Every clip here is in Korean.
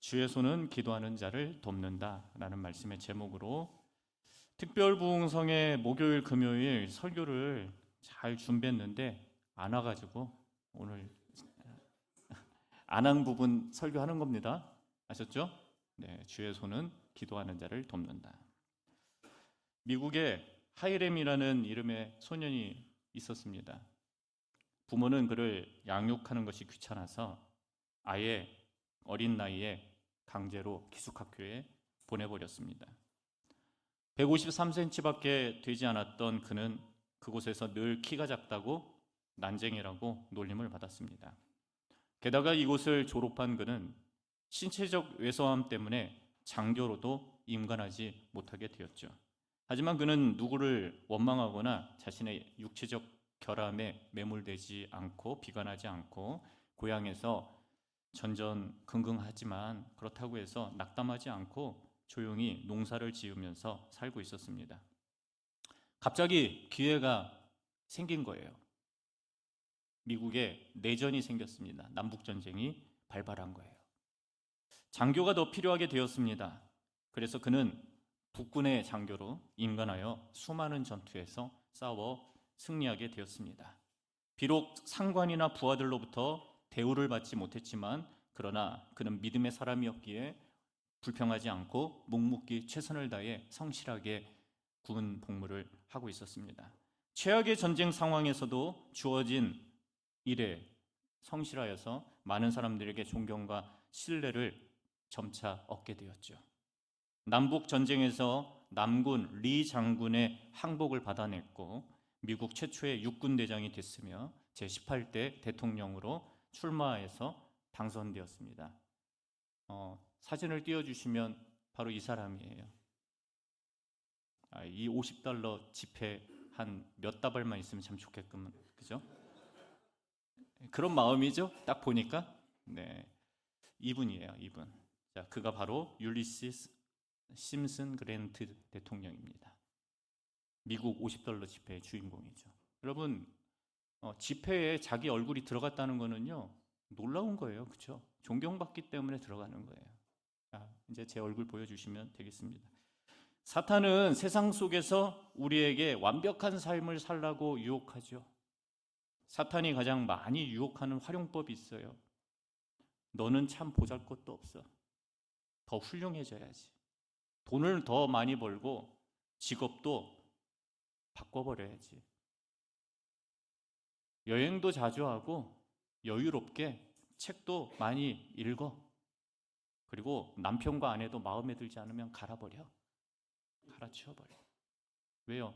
주의 손은 기도하는 자를 돕는다라는 말씀의 제목으로 특별부흥성의 목요일 금요일 설교를 잘 준비했는데 안 와가지고 오늘 안 한 부분 설교하는 겁니다. 아셨죠? 네, 주의 손은 기도하는 자를 돕는다. 미국에 하이렘이라는 이름의 소년이 있었습니다. 부모는 그를 양육하는 것이 귀찮아서 아예 어린 나이에 강제로 기숙학교에 보내버렸습니다. 153cm밖에 되지 않았던 그는 그곳에서 늘 키가 작다고 난쟁이라고 놀림을 받았습니다. 게다가 이곳을 졸업한 그는 신체적 왜소함 때문에 장교로도 임관하지 못하게 되었죠. 하지만 그는 누구를 원망하거나 자신의 육체적 결함에 매몰되지 않고 비관하지 않고 고향에서 전전긍긍하지만 그렇다고 해서 낙담하지 않고 조용히 농사를 지으면서 살고 있었습니다. 갑자기 기회가 생긴 거예요. 미국에 내전이 생겼습니다. 남북전쟁이 발발한 거예요. 장교가 더 필요하게 되었습니다. 그래서 그는 북군의 장교로 임관하여 수많은 전투에서 싸워 승리하게 되었습니다. 비록 상관이나 부하들로부터 대우를 받지 못했지만 그러나 그는 믿음의 사람이었기에 불평하지 않고 묵묵히 최선을 다해 성실하게 군 복무를 하고 있었습니다. 최악의 전쟁 상황에서도 주어진 일에 성실하여서 많은 사람들에게 존경과 신뢰를 점차 얻게 되었죠. 남북 전쟁에서 남군 리 장군의 항복을 받아냈고 미국 최초의 육군 대장이 됐으며 제18대 대통령으로 출마해서 당선되었습니다. 사진을 띄워주시면 바로 이 사람이에요. 이 $50 지폐 한 몇 다발만 있으면 참 좋겠구만, 그죠? 그런 마음이죠. 딱 보니까. 네, 이분이에요. 이분. 자, 그가 바로 율리시스 심슨 그랜트 대통령입니다. 미국 $50 지폐의 주인공이죠. 여러분, 지폐에 자기 얼굴이 들어갔다는 거는요, 놀라운 거예요. 그렇죠? 존경받기 때문에 들어가는 거예요. 자, 이제 제 얼굴 보여주시면 되겠습니다. 사탄은 세상 속에서 우리에게 완벽한 삶을 살라고 유혹하죠. 사탄이 가장 많이 유혹하는 활용법이 있어요. 너는 참 보잘것도 없어. 더 훌륭해져야지. 돈을 더 많이 벌고 직업도 바꿔버려야지. 여행도 자주 하고 여유롭게 책도 많이 읽어. 그리고 남편과 아내도 마음에 들지 않으면 갈아버려. 갈아치워버려. 왜요?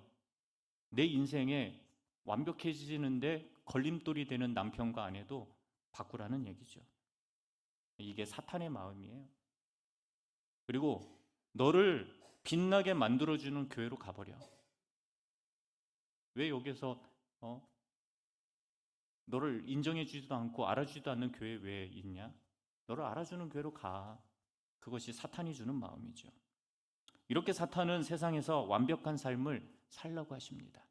내 인생에 완벽해지는데 걸림돌이 되는 남편과 아내도 바꾸라는 얘기죠. 이게 사탄의 마음이에요. 그리고 너를 빛나게 만들어주는 교회로 가버려. 왜 여기서 너를 인정해주지도 않고 알아주지도 않는 교회 왜 있냐? 너를 알아주는 교회로 가. 그것이 사탄이 주는 마음이죠. 이렇게 사탄은 세상에서 완벽한 삶을 살라고 하십니다.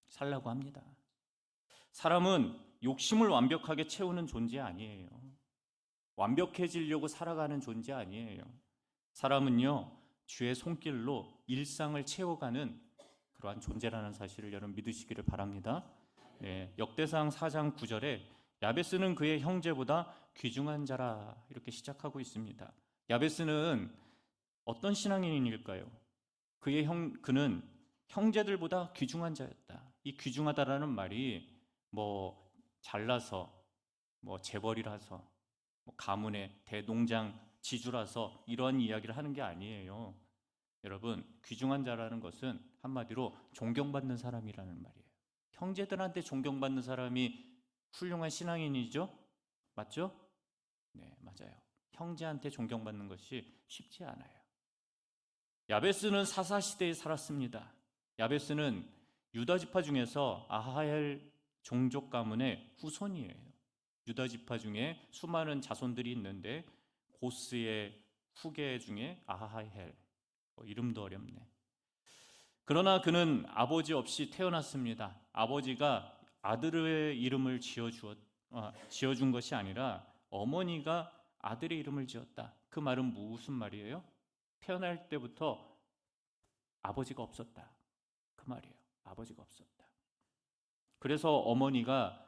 살라고 합니다. 사람은 욕심을 완벽하게 채우는 존재 아니에요. 완벽해지려고 살아가는 존재 아니에요. 사람은요, 주의 손길로 일상을 채워가는 그러한 존재라는 사실을 여러분 믿으시기를 바랍니다. 네, 역대상 4장 9절에 야베스는 그의 형제보다 귀중한 자라 이렇게 시작하고 있습니다. 야베스는 어떤 신앙인일까요? 그는 형제들보다 귀중한 자였다. 이 귀중하다라는 말이 뭐 잘나서, 뭐 재벌이라서, 뭐 가문의 대농장 지주라서 이런 이야기를 하는 게 아니에요. 여러분, 귀중한 자라는 것은 한마디로 존경받는 사람이라는 말이에요. 형제들한테 존경받는 사람이 훌륭한 신앙인이죠? 맞죠? 네, 맞아요. 형제한테 존경받는 것이 쉽지 않아요. 야베스는 사사시대에 살았습니다. 야베스는 유다 지파 중에서 아하엘 종족 가문의 후손이에요. 유다 지파 중에 수많은 자손들이 있는데 고스의 후계 중에 아하헬, 이름도 어렵네. 그러나 그는 아버지 없이 태어났습니다. 아버지가 아들의 이름을 지어준 것이 아니라 어머니가 아들의 이름을 지었다. 그 말은 무슨 말이에요? 태어날 때부터 아버지가 없었다. 그 말이에요. 아버지가 없었다. 그래서 어머니가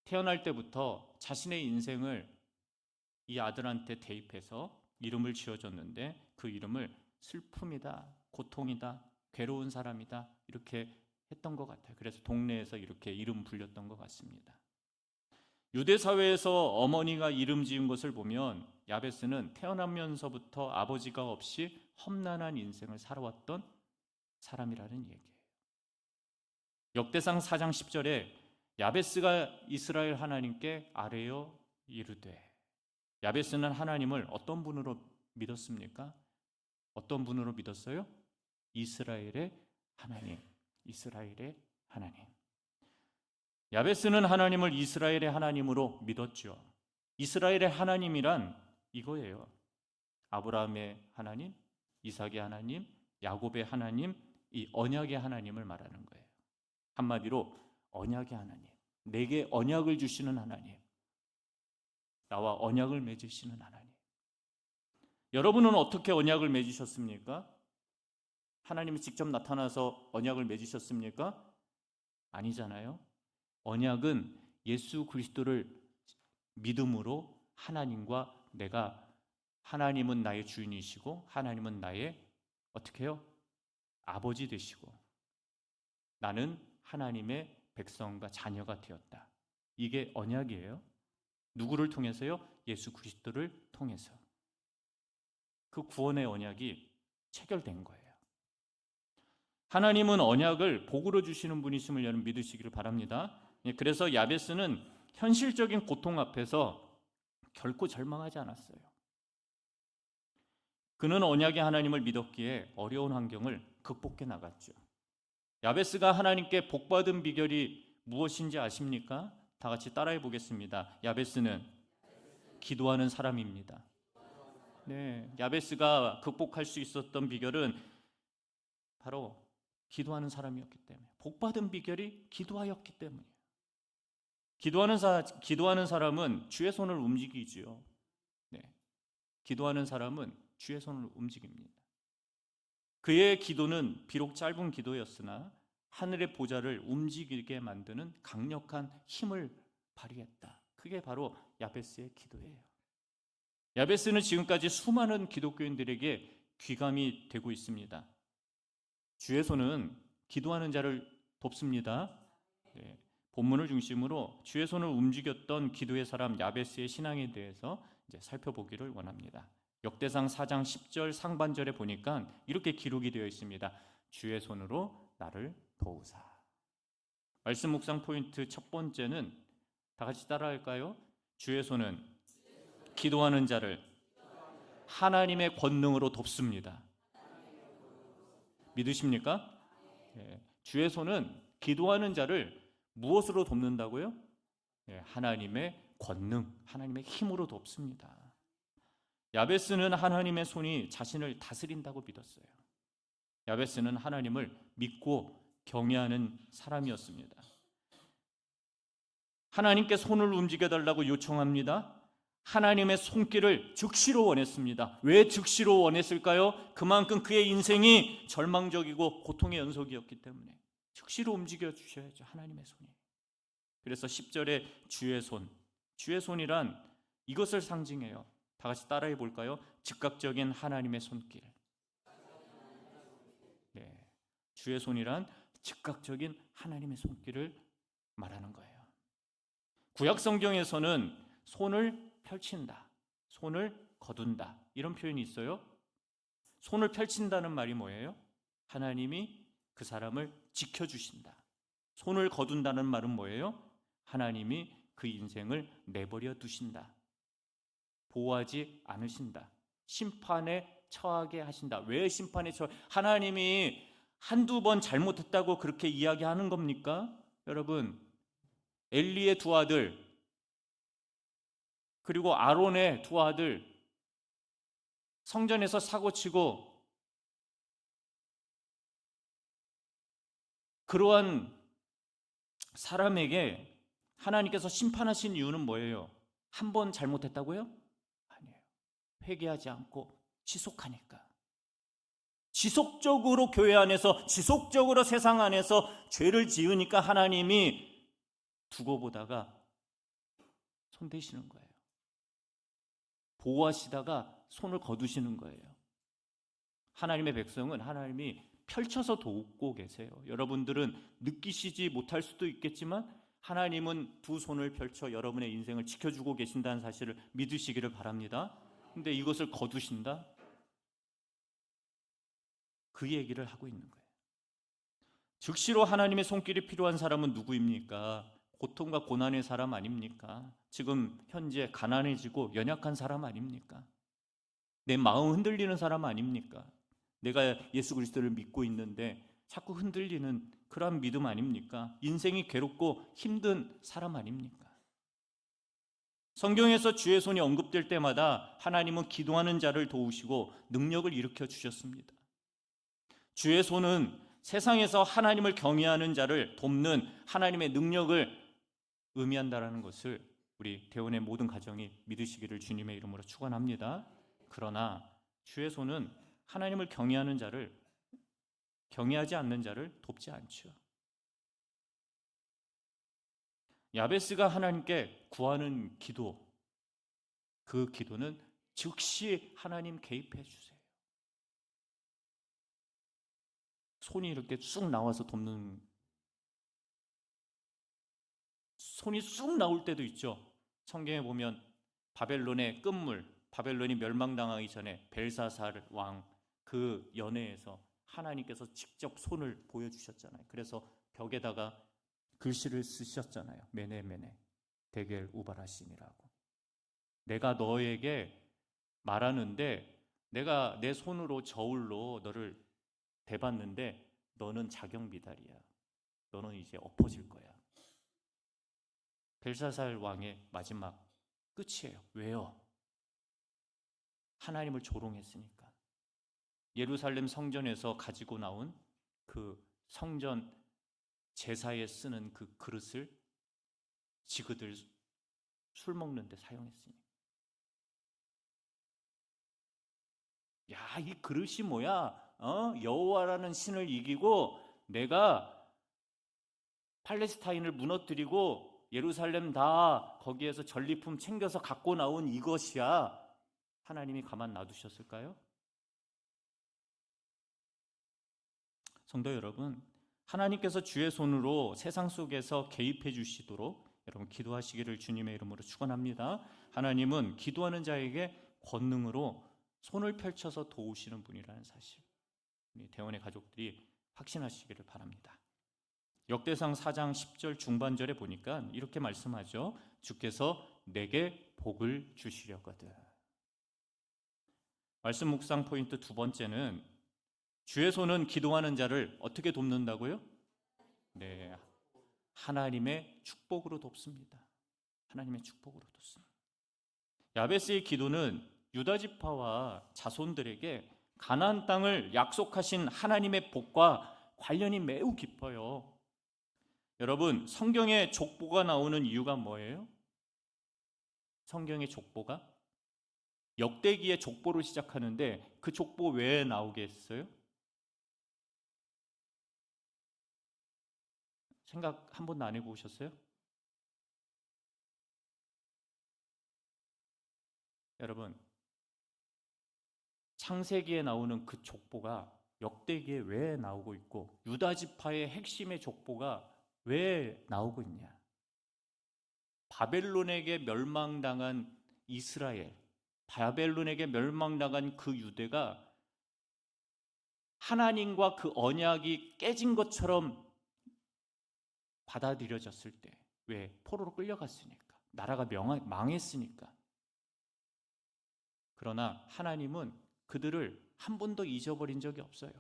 태어날 때부터 자신의 인생을 이 아들한테 대입해서 이름을 지어줬는데 그 이름을 슬픔이다, 고통이다, 괴로운 사람이다 이렇게 했던 것 같아요. 그래서 동네에서 이렇게 이름 불렸던 것 같습니다. 유대 사회에서 어머니가 이름 지은 것을 보면 야베스는 태어나면서부터 아버지가 없이 험난한 인생을 살아왔던 사람이라는 얘기예요. 역대상 4장 10절에 야베스가 이스라엘 하나님께 아뢰어 이르되, 야베스는 하나님을 어떤 분으로 믿었습니까? 어떤 분으로 믿었어요? 이스라엘의 하나님, 이스라엘의 하나님. 야베스는 하나님을 이스라엘의 하나님으로 믿었죠. 이스라엘의 하나님이란 이거예요. 아브라함의 하나님, 이삭의 하나님, 야곱의 하나님, 이 언약의 하나님을 말하는 거예요. 한마디로 언약의 하나님, 내게 언약을 주시는 하나님, 나와 언약을 맺으시는 하나님. 여러분은 어떻게 언약을 맺으셨습니까? 하나님이 직접 나타나서 언약을 맺으셨습니까? 아니잖아요. 언약은 예수 그리스도를 믿음으로 하나님과 내가, 하나님은 나의 주인이시고 하나님은 나의 어떻게 해요? 아버지 되시고 나는 하나님의 백성과 자녀가 되었다. 이게 언약이에요. 누구를 통해서요? 예수 그리스도를 통해서. 그 구원의 언약이 체결된 거예요. 하나님은 언약을 복으로 주시는 분이심을 여러분 믿으시기를 바랍니다. 그래서 야베스는 현실적인 고통 앞에서 결코 절망하지 않았어요. 그는 언약의 하나님을 믿었기에 어려운 환경을 극복해 나갔죠. 야베스가 하나님께 복받은 비결이 무엇인지 아십니까? 다 같이 따라해 보겠습니다. 야베스는 기도하는 사람입니다. 네, 야베스가 극복할 수 있었던 비결은 바로 기도하는 사람이었기 때문에, 복받은 비결이 기도하였기 때문이에요. 기도하는 사람은 주의 손을 움직이지요. 네, 기도하는 사람은 주의 손을 움직입니다. 그의 기도는 비록 짧은 기도였으나 하늘의 보좌를 움직이게 만드는 강력한 힘을 발휘했다. 그게 바로 야베스의 기도예요. 야베스는 지금까지 수많은 기독교인들에게 귀감이 되고 있습니다. 주의 손은 기도하는 자를 돕습니다. 네, 본문을 중심으로 주의 손을 움직였던 기도의 사람 야베스의 신앙에 대해서 이제 살펴보기를 원합니다. 역대상 4장 10절 상반절에 보니까 이렇게 기록이 되어 있습니다. 주의 손으로 나를 도우사. 말씀 묵상 포인트 첫 번째는 다 같이 따라할까요? 주의 손은 기도하는 자를 하나님의 권능으로 돕습니다. 믿으십니까? 네. 주의 손은 기도하는 자를 무엇으로 돕는다고요? 네, 하나님의 권능, 하나님의 힘으로 돕습니다. 야베스는 하나님의 손이 자신을 다스린다고 믿었어요. 야베스는 하나님을 믿고 경외하는 사람이었습니다. 하나님께 손을 움직여달라고 요청합니다. 하나님의 손길을 즉시로 원했습니다. 왜 즉시로 원했을까요? 그만큼 그의 인생이 절망적이고 고통의 연속이었기 때문에 즉시로 움직여 주셔야죠. 하나님의 손이. 그래서 10절에 주의 손, 주의 손이란 이것을 상징해요. 다 같이 따라해 볼까요? 즉각적인 하나님의 손길. 네, 주의 손이란 즉각적인 하나님의 손길을 말하는 거예요. 구약 성경에서는 손을 펼친다, 손을 거둔다 이런 표현이 있어요. 손을 펼친다는 말이 뭐예요? 하나님이 그 사람을 지켜주신다. 손을 거둔다는 말은 뭐예요? 하나님이 그 인생을 내버려 두신다. 보호하지 않으신다. 심판에 처하게 하신다. 왜 심판에 하나님이 한두 번 잘못했다고 그렇게 이야기하는 겁니까? 여러분, 엘리의 두 아들 그리고 아론의 두 아들 성전에서 사고치고 그러한 사람에게 하나님께서 심판하신 이유는 뭐예요? 한 번 잘못했다고요? 아니에요. 회개하지 않고 지속하니까. 지속적으로 교회 안에서, 지속적으로 세상 안에서 죄를 지으니까 하나님이 두고 보다가 손대시는 거예요. 보호하시다가 손을 거두시는 거예요. 하나님의 백성은 하나님이 펼쳐서 돕고 계세요. 여러분들은 느끼시지 못할 수도 있겠지만 하나님은 두 손을 펼쳐 여러분의 인생을 지켜주고 계신다는 사실을 믿으시기를 바랍니다. 근데 이것을 거두신다? 그 얘기를 하고 있는 거예요. 즉시로 하나님의 손길이 필요한 사람은 누구입니까? 고통과 고난의 사람 아닙니까? 지금 현재 가난해지고 연약한 사람 아닙니까? 내 마음 흔들리는 사람 아닙니까? 내가 예수 그리스도를 믿고 있는데 자꾸 흔들리는 그러한 믿음 아닙니까? 인생이 괴롭고 힘든 사람 아닙니까? 성경에서 주의 손이 언급될 때마다 하나님은 기도하는 자를 도우시고 능력을 일으켜 주셨습니다. 주의 손은 세상에서 하나님을 경외하는 자를 돕는 하나님의 능력을 의미한다라는 것을 우리 대원의 모든 가정이 믿으시기를 주님의 이름으로 축원합니다. 그러나 주의 손은 하나님을 경외하는 자를, 경외하지 않는 자를 돕지 않죠. 야베스가 하나님께 구하는 기도, 그 기도는 즉시 하나님 개입해 주세요. 손이 이렇게 쑥 나와서 돕는, 손이 쑥 나올 때도 있죠. 성경에 보면 바벨론의 끝물, 바벨론이 멸망당하기 전에 벨사살 왕 그 연회에서 하나님께서 직접 손을 보여주셨잖아요. 그래서 벽에다가 글씨를 쓰셨잖아요. 메네메네 데겔 우바라신이라고. 내가 너에게 말하는데 내가 내 손으로 저울로 너를 대봤는데 너는 자경비달이야. 너는 이제 엎어질 거야. 벨사살 왕의 마지막 끝이에요. 왜요? 하나님을 조롱했으니까. 예루살렘 성전에서 가지고 나온 그 성전 제사에 쓰는 그 그릇을 지그들 술 먹는 데 사용했으니까. 야, 이 그릇이 뭐야? 여호와라는 신을 이기고 내가 팔레스타인을 무너뜨리고 예루살렘 다 거기에서 전리품 챙겨서 갖고 나온 이것이야. 하나님이 가만 놔두셨을까요? 성도 여러분, 하나님께서 주의 손으로 세상 속에서 개입해 주시도록 여러분 기도하시기를 주님의 이름으로 축원합니다. 하나님은 기도하는 자에게 권능으로 손을 펼쳐서 도우시는 분이라는 사실, 우리 대원의 가족들이 확신하시기를 바랍니다. 역대상 4장 10절 중반절에 보니까 이렇게 말씀하죠. 주께서 내게 복을 주시려거든. 말씀 묵상 포인트 두 번째는 주의 손은 기도하는 자를 어떻게 돕는다고요? 네, 하나님의 축복으로 돕습니다. 하나님의 축복으로 돕습니다. 야베스의 기도는 유다 지파와 자손들에게 가나안 땅을 약속하신 하나님의 복과 관련이 매우 깊어요. 여러분, 성경에 족보가 나오는 이유가 뭐예요? 성경의 족보가 역대기의 족보로 시작하는데 그 족보 왜 나오게 했어요? 생각 한 번도 안 해보셨어요? 여러분, 창세기에 나오는 그 족보가 역대기에 왜 나오고 있고 유다 지파의 핵심의 족보가 왜 나오고 있냐? 바벨론에게 멸망당한 이스라엘, 바벨론에게 멸망당한 그 유대가 하나님과 그 언약이 깨진 것처럼 받아들여졌을 때, 왜? 포로로 끌려갔으니까, 나라가 망했으니까. 그러나 하나님은 그들을 한 번도 잊어버린 적이 없어요.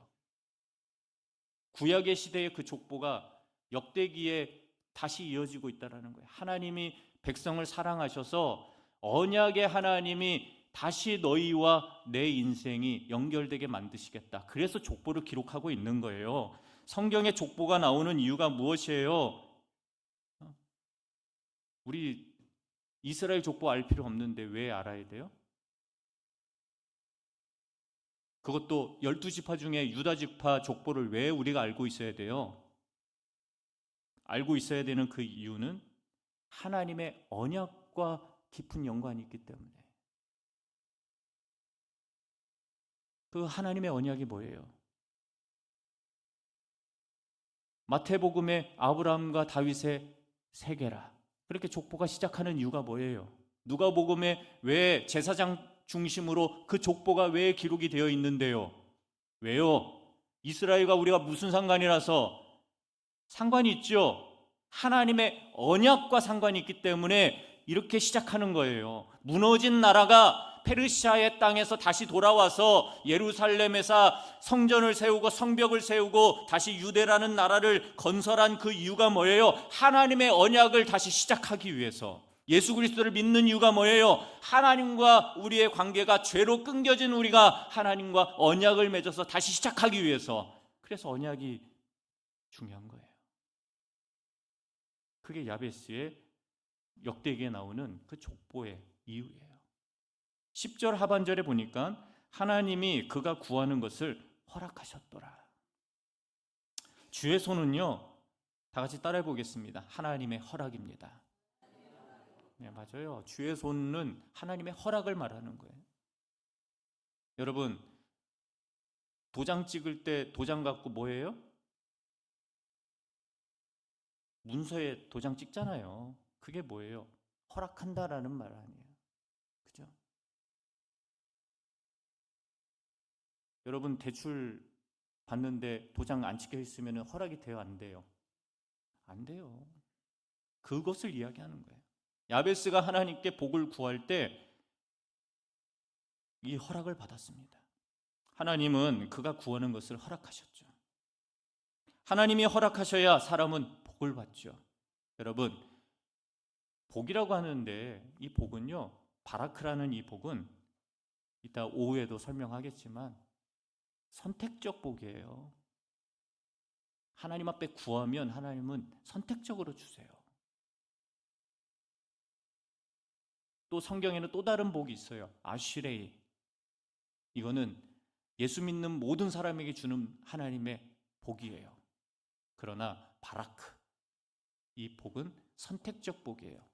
구약의 시대의 그 족보가 역대기에 다시 이어지고 있다는 거예요. 하나님이 백성을 사랑하셔서 언약의 하나님이 다시 너희와 내 인생이 연결되게 만드시겠다. 그래서 족보를 기록하고 있는 거예요. 성경에 족보가 나오는 이유가 무엇이에요? 우리 이스라엘 족보 알 필요 없는데 왜 알아야 돼요? 그것도 12지파 중에 유다 지파 족보를 왜 우리가 알고 있어야 돼요? 알고 있어야 되는 그 이유는 하나님의 언약과 깊은 연관이 있기 때문에. 그 하나님의 언약이 뭐예요? 마태복음의 아브라함과 다윗의 세계라. 그렇게 족보가 시작하는 이유가 뭐예요? 누가복음에 왜 제사장 중심으로 그 족보가 왜 기록이 되어 있는데요? 왜요? 이스라엘과 우리가 무슨 상관이라서? 상관이 있죠. 하나님의 언약과 상관이 있기 때문에 이렇게 시작하는 거예요. 무너진 나라가 페르시아의 땅에서 다시 돌아와서 예루살렘에서 성전을 세우고 성벽을 세우고 다시 유대라는 나라를 건설한 그 이유가 뭐예요? 하나님의 언약을 다시 시작하기 위해서. 예수 그리스도를 믿는 이유가 뭐예요? 하나님과 우리의 관계가 죄로 끊겨진 우리가 하나님과 언약을 맺어서 다시 시작하기 위해서. 그래서 언약이 중요한 거예요. 그게 야베스의 역대기에 나오는 그 족보의 이유예요. 10절 하반절에 보니까 하나님이 그가 구하는 것을 허락하셨더라. 주의 손은요, 다 같이 따라해 보겠습니다. 하나님의 허락입니다. 네, 맞아요. 주의 손은 하나님의 허락을 말하는 거예요. 여러분, 도장 찍을 때 도장 갖고 뭐 해요? 문서에 도장 찍잖아요. 그게 뭐예요? 허락한다라는 말 아니에요. 그죠? 여러분 대출 받는데 도장 안 찍혀 있으면 허락이 돼요, 안 돼요? 안 돼요. 그것을 이야기하는 거예요. 야베스가 하나님께 복을 구할 때 이 허락을 받았습니다. 하나님은 그가 구하는 것을 허락하셨죠. 하나님이 허락하셔야 사람은 복을 받죠. 여러분, 복이라고 하는데 이 복은요, 바라크라는 이 복은 이따 오후에도 설명하겠지만 선택적 복이에요. 하나님 앞에 구하면 하나님은 선택적으로 주세요. 또 성경에는 또 다른 복이 있어요. 아슈레이. 이거는 예수 믿는 모든 사람에게 주는 하나님의 복이에요. 그러나 바라크, 이 복은 선택적 복이에요.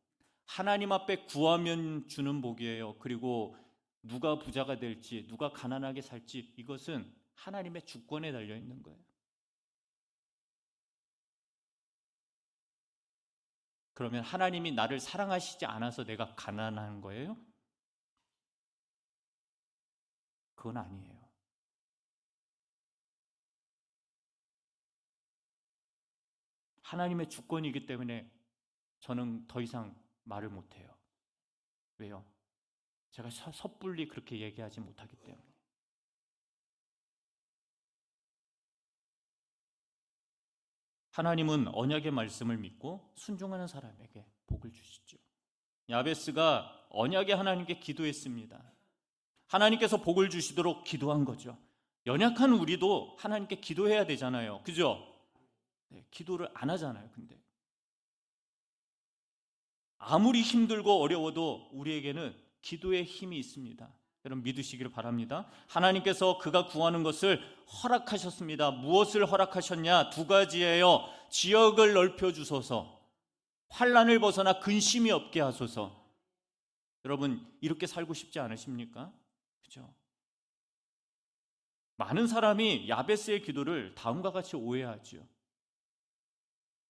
하나님 앞에 구하면 주는 복이에요. 그리고 누가 부자가 될지, 누가 가난하게 살지, 이것은 하나님의 주권에 달려 있는 거예요. 그러면 하나님이 나를 사랑하시지 않아서 내가 가난한 거예요? 그건 아니에요. 하나님의 주권이기 때문에 저는 더 이상 말을 못해요. 왜요? 제가 섣불리 그렇게 얘기하지 못하기 때문에. 하나님은 언약의 말씀을 믿고 순종하는 사람에게 복을 주시죠. 야베스가 언약의 하나님께 기도했습니다. 하나님께서 복을 주시도록 기도한 거죠. 연약한 우리도 하나님께 기도해야 되잖아요. 그죠? 네, 기도를 안 하잖아요. 근데 아무리 힘들고 어려워도 우리에게는 기도의 힘이 있습니다. 여러분 믿으시기를 바랍니다. 하나님께서 그가 구하는 것을 허락하셨습니다. 무엇을 허락하셨냐? 두 가지예요. 지역을 넓혀 주소서, 환난을 벗어나 근심이 없게 하소서. 여러분 이렇게 살고 싶지 않으십니까? 그죠? 많은 사람이 야베스의 기도를 다음과 같이 오해하죠.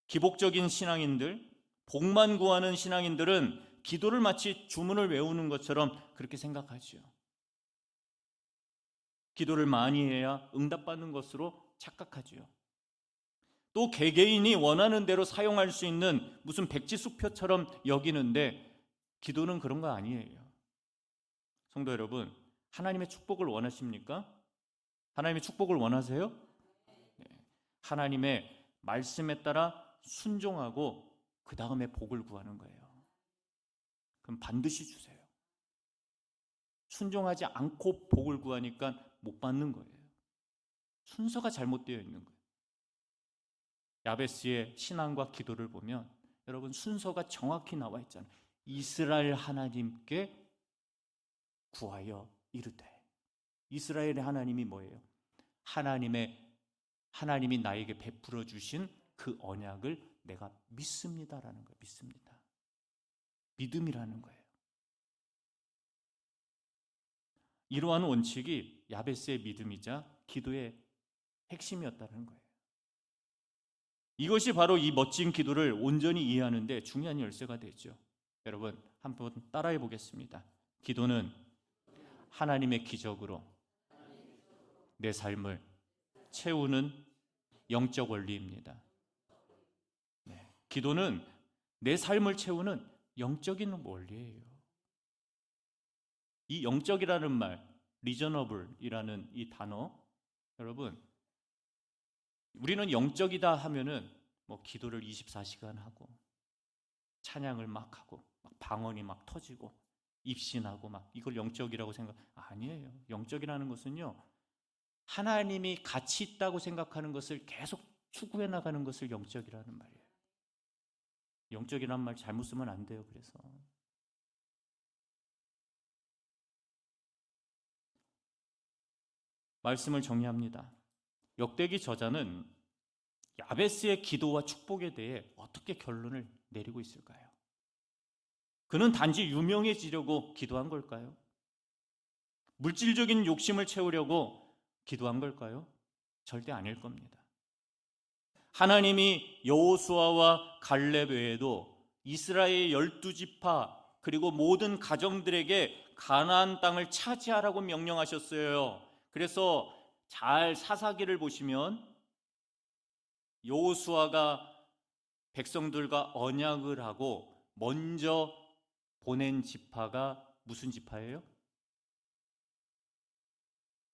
기복적인 신앙인들, 복만 구하는 신앙인들은 기도를 마치 주문을 외우는 것처럼 그렇게 생각하죠. 기도를 많이 해야 응답받는 것으로 착각하죠. 또 개개인이 원하는 대로 사용할 수 있는 무슨 백지수표처럼 여기는데 기도는 그런 거 아니에요. 성도 여러분, 하나님의 축복을 원하십니까? 하나님의 축복을 원하세요? 네. 하나님의 말씀에 따라 순종하고 그 다음에 복을 구하는 거예요. 그럼 반드시 주세요. 순종하지 않고 복을 구하니까 못 받는 거예요. 순서가 잘못되어 있는 거예요. 야베스의 신앙과 기도를 보면 여러분 순서가 정확히 나와 있잖아요. 이스라엘 하나님께 구하여 이르되, 이스라엘의 하나님이 뭐예요? 하나님이 나에게 베풀어 주신 그 언약을 내가 믿습니다라는 거예요. 믿습니다. 믿음이라는 거예요. 이러한 원칙이 야베스의 믿음이자 기도의 핵심이었다는 거예요. 이것이 바로 이 멋진 기도를 온전히 이해하는 데 중요한 열쇠가 되죠. 여러분 한번 따라해 보겠습니다. 기도는 하나님의 기적으로 내 삶을 채우는 영적 원리입니다. 네. 기도는 내 삶을 채우는 영적인 원리예요. 이 영적이라는 말, reasonable이라는 이 단어, 여러분 우리는 영적이다 하면은 뭐 기도를 24시간 하고 찬양을 막 하고 막 방언이 막 터지고 입신하고 막 이걸 영적이라고 생각 아니에요. 영적이라는 것은요, 하나님이 가치 있다고 생각하는 것을 계속 추구해 나가는 것을 영적이라는 말이에요. 영적이라는 말 잘못 쓰면 안 돼요. 그래서 말씀을 정리합니다. 역대기 저자는 야베스의 기도와 축복에 대해 어떻게 결론을 내리고 있을까요? 그는 단지 유명해지려고 기도한 걸까요? 물질적인 욕심을 채우려고 기도한 걸까요? 절대 아닐 겁니다. 하나님이 여호수아와 갈렙 외에도 이스라엘 12지파 그리고 모든 가정들에게 가나안 땅을 차지하라고 명령하셨어요. 그래서 잘 사사기를 보시면 여호수아가 백성들과 언약을 하고 먼저 보낸 지파가 무슨 지파예요?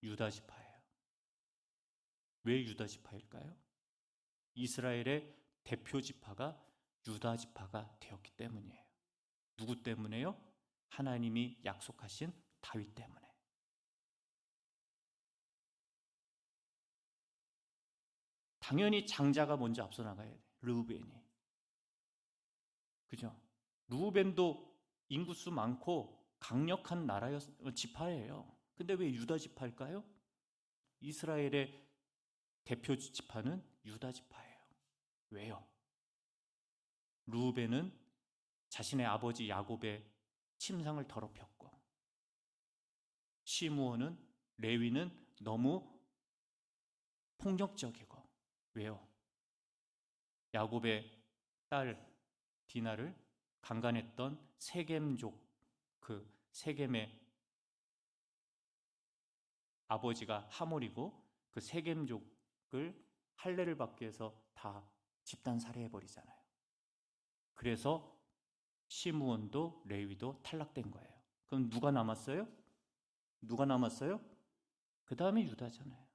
유다 지파예요. 왜 유다 지파일까요? 이스라엘의 대표 지파가 유다 지파가 되었기 때문이에요. 누구 때문에요? 하나님이 약속하신 다윗 때문에. 당연히 장자가 먼저 앞서 나가야 돼요. 르우벤이. 그죠? 르우벤도 인구수 많고 강력한 지파예요. 근데 왜 유다 지파일까요? 이스라엘의 대표 지파는 유다 지파예요. 왜요? 르우벤은 자신의 아버지 야곱의 침상을 더럽혔고, 시므온은 레위는 너무 폭력적이고. 왜요? 야곱의 딸 디나를 강간했던 세겜족, 그 세겜의 아버지가 하몰이고 그 세겜족을 할례를 받기 위해서 다 집단 살해해버리잖아요. 그래서 시므온도 레위도 탈락된 거예요. 그럼 누가 남았어요? 누가 남았어요? 그 다음에 유다잖아요.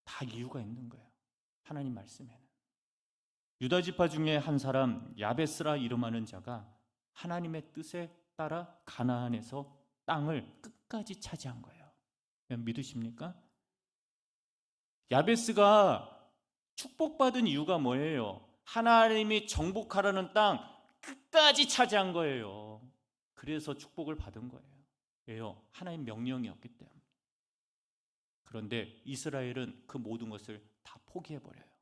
다 이유가 있는 거예요. 하나님 말씀에는. 유다 지파 중에 한 사람 야베스라 이름하는 자가 하나님의 뜻에 따라 가나안에서 땅을 끝까지 차지한 거예요. 믿으십니까? 야베스가 축복받은 이유가 뭐예요? 하나님이 정복하라는 땅 끝까지 차지한 거예요. 그래서 축복을 받은 거예요. 왜요? 하나님 명령이었기 때문에. 그런데 이스라엘은 그 모든 것을 다 포기해버려요.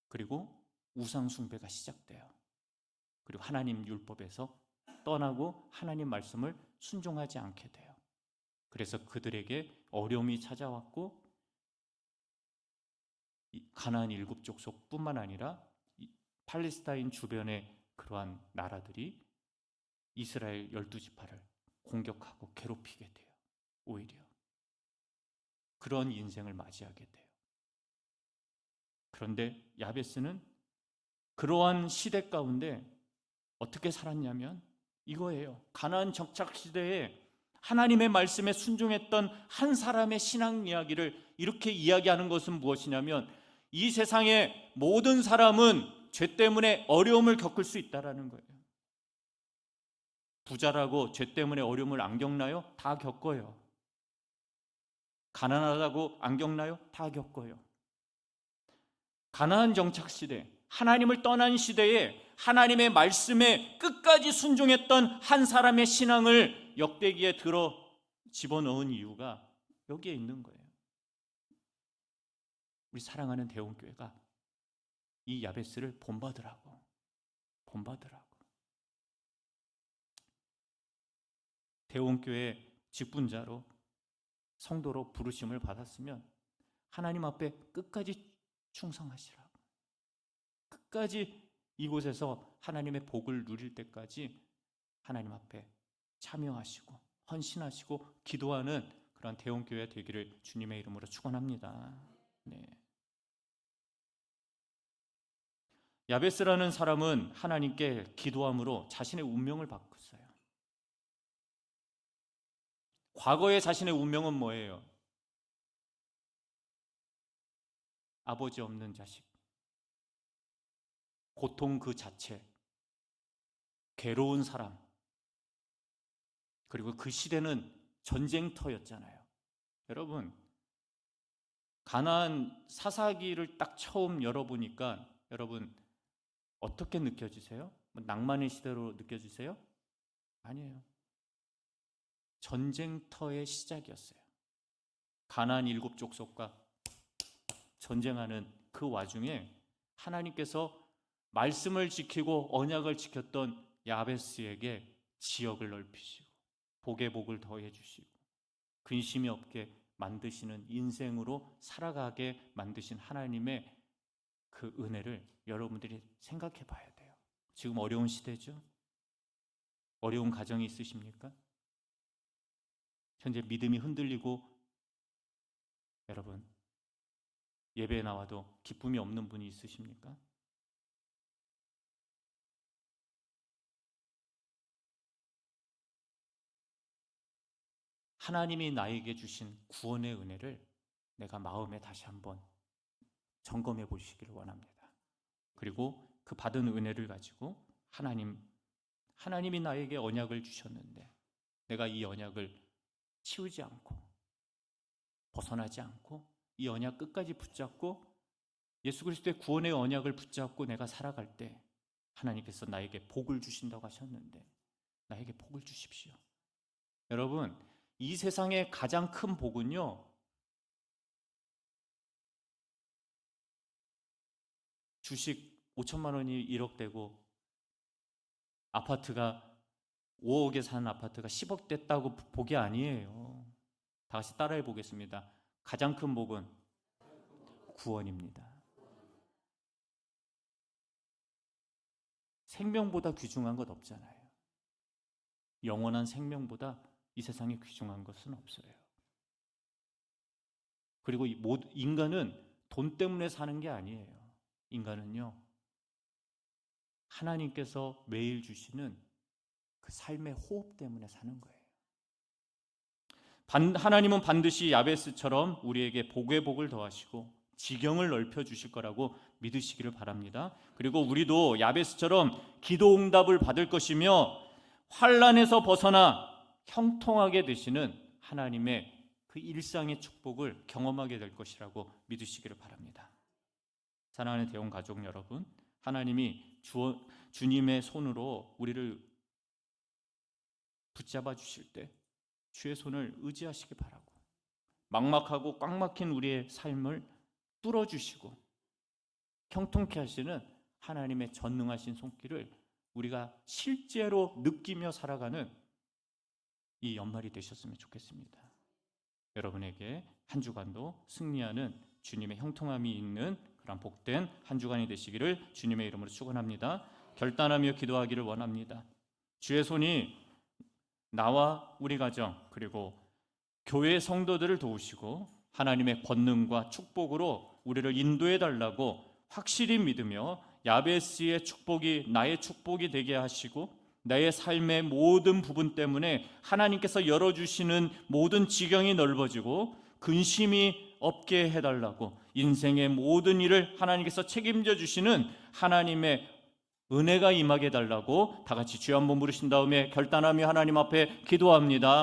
그리고 우상 숭배가 시작돼요. 그리고 하나님 율법에서 떠나고 하나님 말씀을 순종하지 않게 돼요. 그래서 그들에게 어려움이 찾아왔고, 가나안 7족속뿐만 아니라 팔레스타인 주변의 그러한 나라들이 이스라엘 12지파를 공격하고 괴롭히게 돼요. 오히려 그런 인생을 맞이하게 돼요. 그런데 야베스는 그러한 시대 가운데 어떻게 살았냐면 이거예요. 가나안 정착 시대에 하나님의 말씀에 순종했던 한 사람의 신앙 이야기를 이렇게 이야기하는 것은 무엇이냐면, 이 세상의 모든 사람은 죄 때문에 어려움을 겪을 수 있다라는 거예요. 부자라고 죄 때문에 어려움을 안 겪나요? 다 겪어요. 가난하다고 안 겪나요? 다 겪어요. 가나안 정착 시대, 하나님을 떠난 시대에 하나님의 말씀에 끝까지 순종했던 한 사람의 신앙을 역대기에 들어 집어넣은 이유가 여기에 있는 거예요. 우리 사랑하는 대원교회가 이 야베스를 본받으라고. 대원교회 직분자로 성도로 부르심을 받았으면 하나님 앞에 끝까지 충성하시라고. 끝까지 이곳에서 하나님의 복을 누릴 때까지 하나님 앞에 참여하시고 헌신하시고 기도하는 그런 대원교회 되기를 주님의 이름으로 축원합니다. 네. 야베스라는 사람은 하나님께 기도함으로 자신의 운명을 바꿨어요. 과거의 자신의 운명은 뭐예요? 아버지 없는 자식, 고통 그 자체, 괴로운 사람, 그리고 그 시대는 전쟁터였잖아요. 여러분, 가나안 사사기를 딱 처음 열어보니까 여러분 어떻게 느껴지세요? 낭만의 시대로 느껴지세요? 아니에요. 전쟁터의 시작이었어요. 가나안 7 족속과 전쟁하는 그 와중에 하나님께서 말씀을 지키고 언약을 지켰던 야베스에게 지역을 넓히시고 복의 복을 더해 주시고 근심이 없게 만드시는 인생으로 살아가게 만드신 하나님의 그 은혜를 여러분들이 생각해 봐야 돼요. 지금 어려운 시대죠? 어려운 가정이 있으십니까? 현재 믿음이 흔들리고 여러분 예배에 나와도 기쁨이 없는 분이 있으십니까? 하나님이 나에게 주신 구원의 은혜를 내가 마음에 다시 한번 점검해 보시기를 원합니다. 그리고 그 받은 은혜를 가지고 하나님이 나에게 언약을 주셨는데 내가 이 언약을 치우지 않고 벗어나지 않고 이 언약 끝까지 붙잡고 예수 그리스도의 구원의 언약을 붙잡고 내가 살아갈 때 하나님께서 나에게 복을 주신다고 하셨는데 나에게 복을 주십시오. 여러분, 이 세상의 가장 큰 복은요, 주식 5천만 원이 1억 되고 아파트가 5억에 사는 아파트가 10억 됐다고 복이 아니에요. 다 같이 따라해 보겠습니다. 가장 큰 복은 구원입니다. 생명보다 귀중한 것 없잖아요. 영원한 생명보다 이 세상에 귀중한 것은 없어요. 그리고 인간은 돈 때문에 사는 게 아니에요. 인간은요, 하나님께서 매일 주시는 그 삶의 호흡 때문에 사는 거예요. 하나님은 반드시 야베스처럼 우리에게 복의 복을 더하시고 지경을 넓혀 주실 거라고 믿으시기를 바랍니다. 그리고 우리도 야베스처럼 기도 응답을 받을 것이며 환난에서 벗어나 형통하게 되시는 하나님의 그 일상의 축복을 경험하게 될 것이라고 믿으시기를 바랍니다. 사랑하는 대원 가족 여러분, 하나님이 주님의 손으로 우리를 붙잡아 주실 때 주의 손을 의지하시기 바라고, 막막하고 꽉 막힌 우리의 삶을 뚫어주시고 형통케 하시는 하나님의 전능하신 손길을 우리가 실제로 느끼며 살아가는 이 연말이 되셨으면 좋겠습니다. 여러분에게 한 주간도 승리하는 주님의 형통함이 있는 그런 복된 한 주간이 되시기를 주님의 이름으로 축원합니다. 결단하며 기도하기를 원합니다. 주의 손이 나와 우리 가정 그리고 교회 성도들을 도우시고 하나님의 권능과 축복으로 우리를 인도해 달라고 확실히 믿으며 야베스의 축복이 나의 축복이 되게 하시고 나의 삶의 모든 부분 때문에 하나님께서 열어주시는 모든 지경이 넓어지고 근심이 없게 해달라고 인생의 모든 일을 하나님께서 책임져 주시는 하나님의 은혜가 임하게 해달라고 다 같이 주여 한번 부르신 다음에 결단하며 하나님 앞에 기도합니다.